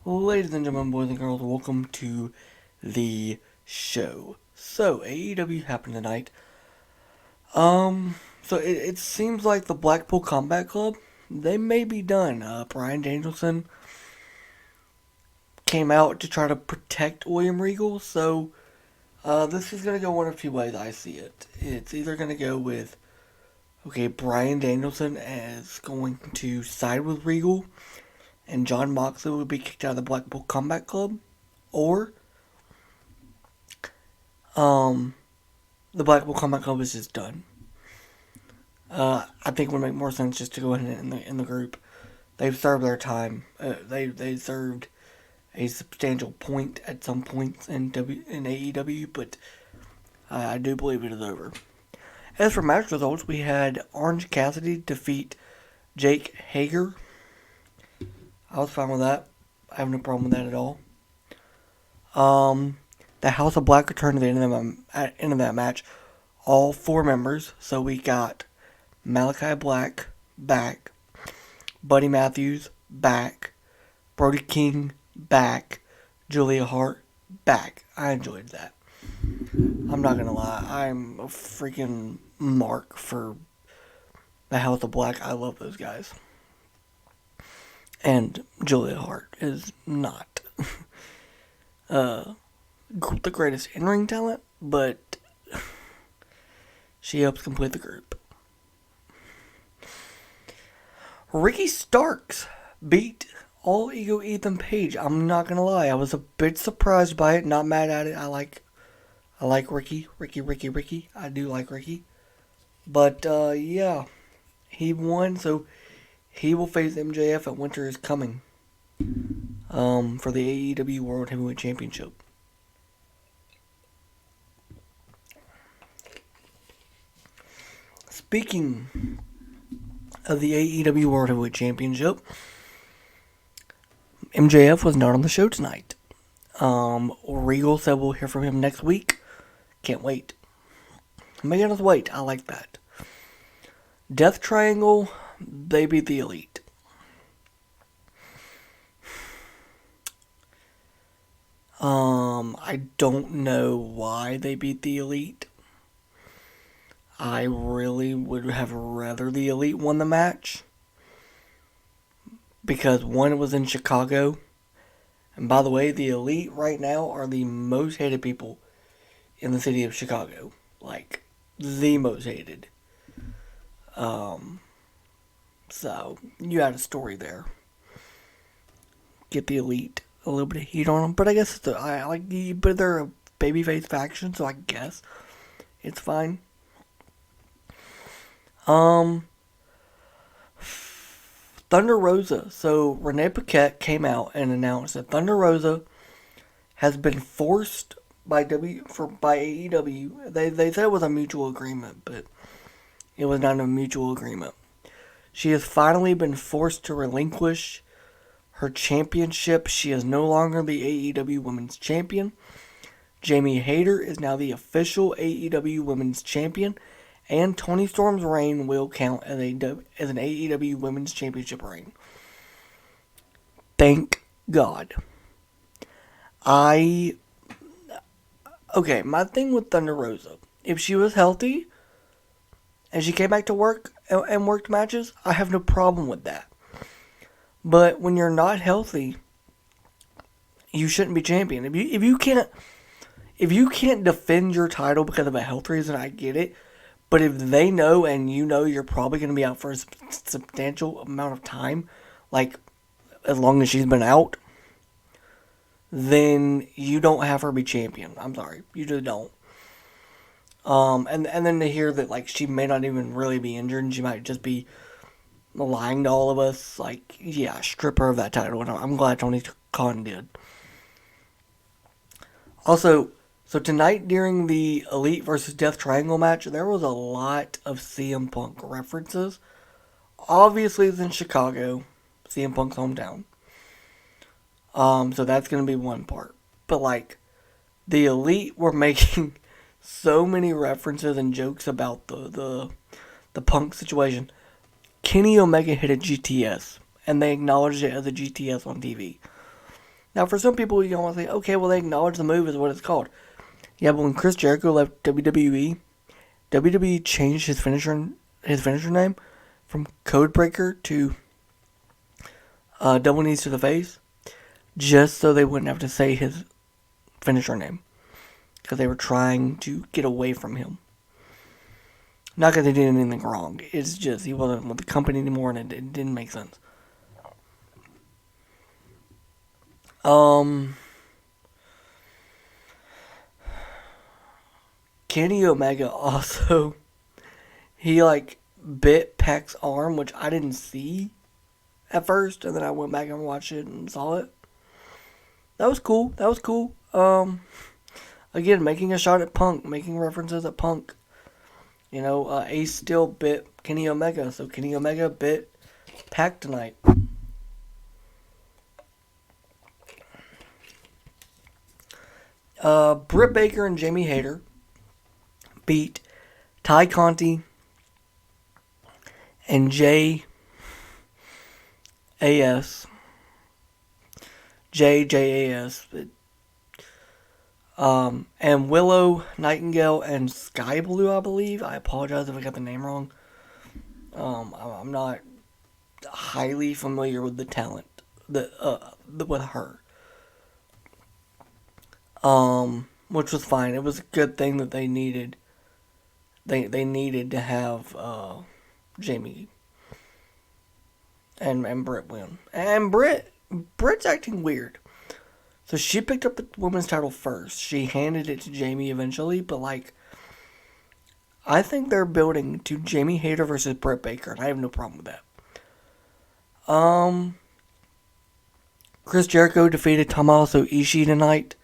Ladies and gentlemen, boys and girls, welcome to the show. So, AEW happened tonight. So it seems like the Blackpool Combat Club, they may be done. Bryan Danielson came out to try to protect William Regal, so this is going to go one of two ways I see it. It's either going to go with, okay, Bryan Danielson is going to side with Regal, and Jon Moxley will be kicked out of the Blackpool Combat Club, or the Blackpool Combat Club is just done. I think it would make more sense just to go ahead and in the group. They've served their time. They served a substantial point at some points in AEW, but I do believe it is over. As for match results, we had Orange Cassidy defeat Jake Hager. I was fine with that. I have no problem with that at all. The House of Black returned at the end of that match. All four members. So we got Malachi Black back, Buddy Matthews back, Brody King back, Julia Hart back. I enjoyed that. I'm not gonna lie. I'm a freaking mark for the House of Black. I love those guys. And Julia Hart is not the greatest in-ring talent, but she helps complete the group. Ricky Starks beat All Ego Ethan Page. I'm not gonna lie, I was a bit surprised by it. Not mad at it. I like Ricky. Ricky. I do like Ricky. But yeah, he won, so he will face MJF at Winter is Coming for the AEW World Heavyweight Championship. Speaking of the AEW World Heavyweight Championship, MJF was not on the show tonight. Regal said we'll hear from him next week. Can't wait. Make us wait. I like that. Death Triangle, they beat the Elite. I don't know why they beat the Elite. I really would have rather the Elite won the match. Because one, it was in Chicago. And by the way, the Elite right now are the most hated people in the city of Chicago. Like, the most hated. So, you had a story there. Get the Elite a little bit of heat on them. But I guess but they're a babyface faction, so I guess it's fine. Thunder Rosa. So Renee Paquette came out and announced that Thunder Rosa has been forced by AEW. They said it was a mutual agreement, but it was not a mutual agreement. She has finally been forced to relinquish her championship. She is no longer the AEW Women's Champion. Jamie Hayter is now the official AEW Women's Champion. And Toni Storm's reign will count as an AEW Women's Championship reign. Thank God. Okay, my thing with Thunder Rosa, if she was healthy and she came back to work and worked matches, I have no problem with that. But when you're not healthy, you shouldn't be champion. If you can't defend your title because of a health reason, I get it. But if they know and you know you're probably going to be out for a substantial amount of time, like as long as she's been out, then you don't have her be champion. I'm sorry. You just don't. And then to hear that like she may not even really be injured and she might just be lying to all of us, like, yeah, strip her of that title. And I'm glad Tony Khan did. Also, so tonight during the Elite versus Death Triangle match, there was a lot of CM Punk references. Obviously, it's in Chicago, CM Punk's hometown. So that's going to be one part. But like, the Elite were making so many references and jokes about the Punk situation. Kenny Omega hit a GTS, and they acknowledged it as a GTS on TV. Now, for some people, you want to say, okay, well, they acknowledge the move is what it's called. Yeah, but when Chris Jericho left WWE, WWE changed his finisher name from Codebreaker to Double Knees to the Face, just so they wouldn't have to say his finisher name, because they were trying to get away from him. Not because they did anything wrong. It's just he wasn't with the company anymore, and it didn't make sense. Kenny Omega also, he bit Pac's arm, which I didn't see at first, and then I went back and watched it and saw it. That was cool. Again, making a shot at Punk, making references at Punk. Ace Steel bit Kenny Omega, so Kenny Omega bit Pac tonight. Britt Baker and Jamie Hayter beat Ty Conti and JAS. And Willow Nightingale and Sky Blue, I believe. I apologize if I got the name wrong. I'm not highly familiar with the talent with her. Which was fine. It was a good thing that they needed. They needed to have Jamie and Britt win. And Britt's acting weird. So she picked up the women's title first. She handed it to Jamie eventually, but I think they're building to Jamie Hayter versus Britt Baker, and I have no problem with that. Chris Jericho defeated Tommaso Ishii tonight.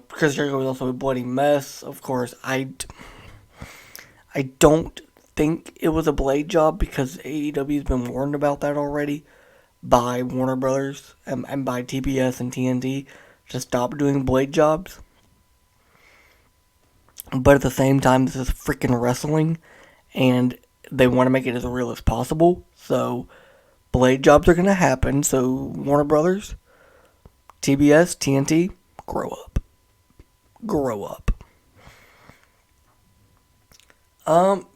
Chris Jericho was also a bloody mess. Of course, I don't think it was a blade job because AEW's been warned about that already by Warner Brothers and by TBS and TNT to stop doing blade jobs. But at the same time, this is freaking wrestling, and they want to make it as real as possible. So blade jobs are going to happen. So Warner Brothers, TBS, TNT, grow up. Grow up.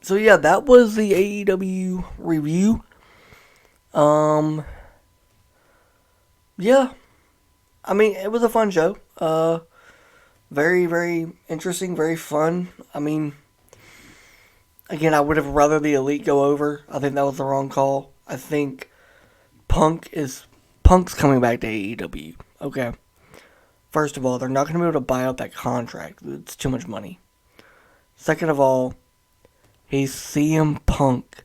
So yeah, that was the AEW review. Yeah. I mean, it was a fun show. Very, very interesting, very fun. I mean, again, I would have rather the Elite go over. I think that was the wrong call. I think Punk's coming back to AEW. Okay. First of all, they're not going to be able to buy out that contract. It's too much money. Second of all, he's CM Punk,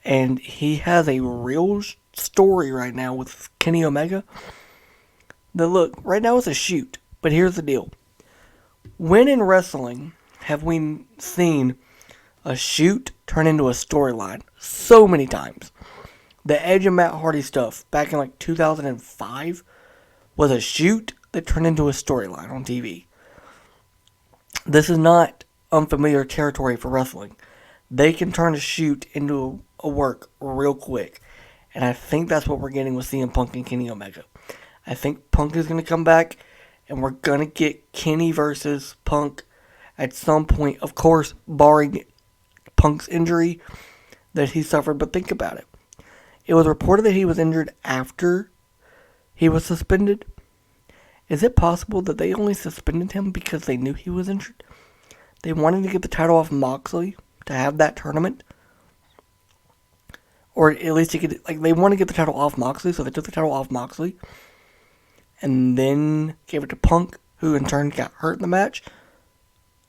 and he has a real story right now with Kenny Omega. Look, right now it's a shoot, but here's the deal. When in wrestling have we seen a shoot turn into a storyline? So many times. The Edge and Matt Hardy stuff back in 2005 was a shoot that turned into a storyline on TV. This is not unfamiliar territory for wrestling. They can turn a shoot into a work real quick. And I think that's what we're getting with CM Punk and Kenny Omega. I think Punk is going to come back, and we're going to get Kenny versus Punk at some point. Of course, barring Punk's injury that he suffered. But think about it. It was reported that he was injured after he was suspended. Is it possible that they only suspended him because they knew he was injured? They wanted to get the title off Moxley to have that tournament. Or at least to get they want to get the title off Moxley, so they took the title off Moxley. And then gave it to Punk, who in turn got hurt in the match.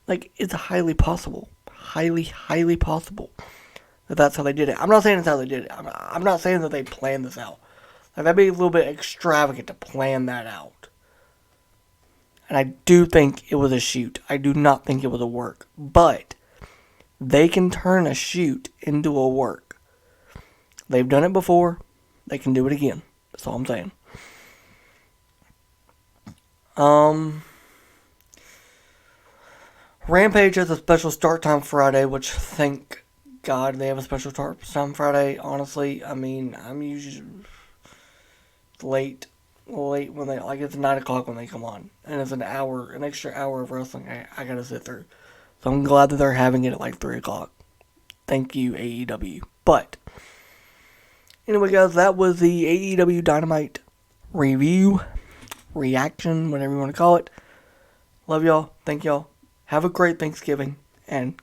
It's highly possible. Highly, highly possible that that's how they did it. I'm not saying that's how they did it. I'm not saying that they planned this out. That'd be a little bit extravagant to plan that out. And I do think it was a shoot. I do not think it was a work. But they can turn a shoot into a work. They've done it before. They can do it again. That's all I'm saying. Rampage has a special start time Friday, which thank God they have a special start time Friday. Honestly, I mean, I'm usually late late when they like it's 9 o'clock when they come on, and it's an extra hour of wrestling I gotta sit through. So I'm glad that they're having it at like 3 o'clock. Thank you, AEW. But anyway, guys, that was the AEW Dynamite review, reaction, whatever you want to call it. Love y'all. Thank y'all. Have a great Thanksgiving, and